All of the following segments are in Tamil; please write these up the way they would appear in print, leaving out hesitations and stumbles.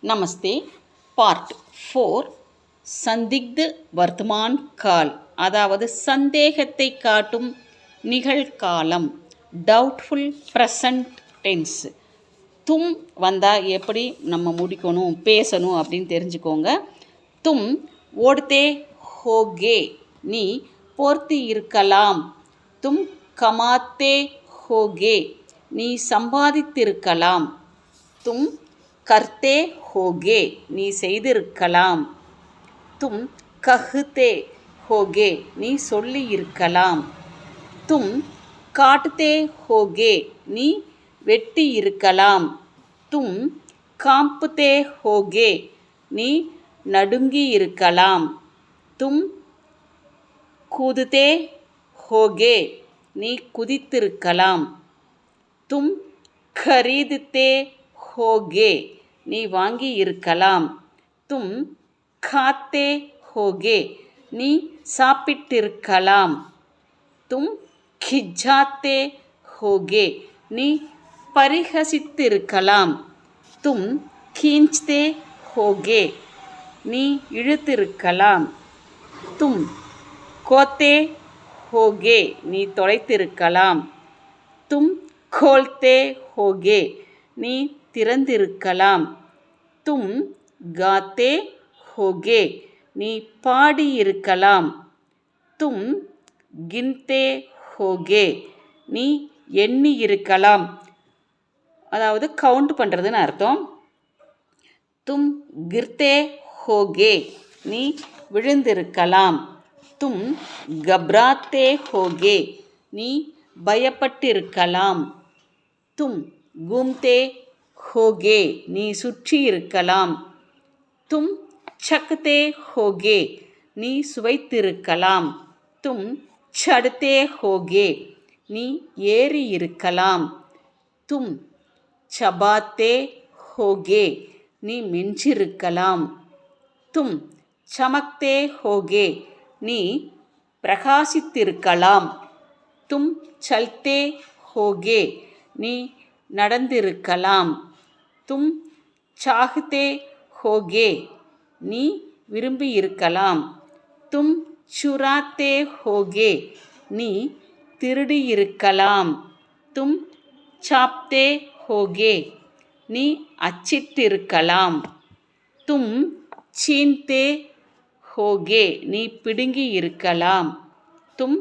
நமஸ்தே. பார்ட் 4 சந்திக்து வர்த்தமான் கால், அதாவது சந்தேகத்தை காட்டும் நிகழ்காலம், டவுட்ஃபுல் ப்ரெசன்ட் டென்ஸ். தும் வந்தால் எப்படி நம்ம முடிக்கணும் பேசணும் அப்படின்னு தெரிஞ்சுக்கோங்க. தும் ஓடுதே ஹோகே, நீ போர்த்தி இருக்கலாம். தும் கமாத்தே ஹோகே, நீ சம்பாதித்திருக்கலாம். தும் கர்த்தே ஹோகே, நீ செய்திருக்கலாம். தும் கஹ்தே ஹோகே, நீ சொல்லி இருக்கலாம். தும் காட்டுதே ஹோகே, நீ வெட்டி இருக்கலாம். தும் காம்புதே ஹோகே, நீ நடுங்கி இருக்கலாம். தும் கூதுதே ஹோகே, நீ குதித்திருக்கலாம். தும் கரீதுதே ஹோகே, நீ வாங்கி இருக்கலாம். தும் காத்தே ஹோகே, நீ சாப்பிட்டிருக்கலாம். தும் கிஜாத்தே ஹோகே, நீ பரிகசித்திருக்கலாம். தும் கீஞ்ச்தே ஹோகே, நீ இழுத்திருக்கலாம். தும் கோத்தே ஹோகே, நீ தொலைத்திருக்கலாம். தும் கோல்தே ஹோகே, நீ திறந்திருக்கலாம். தும் காத்தே ஹோகே, நீ பாடியிருக்கலாம். தும் கின்தே ஹோகே, நீ எண்ணி இருக்கலாம். அதாவது கவுண்ட் பண்ணுறதுன்னு அர்த்தம். தும் கிர்தே ஹோகே, நீ விழுந்திருக்கலாம். தும் கப்ராத்தே ஹோகே, நீ பயப்பட்டிருக்கலாம். தும் கூம்தே ஹோகே, நீ சுற்றி இருக்கலாம். தும் சக்தே ஹோகே, நீ சுவைத்திருக்கலாம். தும் சடுத்தே ஹோகே, நீ ஏறி இருக்கலாம். தும் சபாத்தே ஹோகே, நீ மெஞ்சிருக்கலாம். தும் சமக்தே ஹோகே, நீ பிரகாசித்திருக்கலாம். தும் சல்தே ஹோகே, நீ நடந்திருக்கலாம். தும் சாஹ்தே ஹோகே, நீ விரும்பியிருக்கலாம். தும் சுராத்தே ஹோகே, நீ திருடியிருக்கலாம். தும் சாப்தே ஹோகே, நீ அச்சிட்டிருக்கலாம். தும் சீன்தே ஹோகே, நீ பிடுங்கி இருக்கலாம். தும்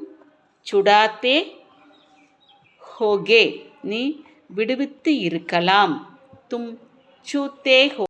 சுடாத்தே ஹோகே, நீ விடுவித்து இருக்கலாம். தும் சூத்தே ஹோ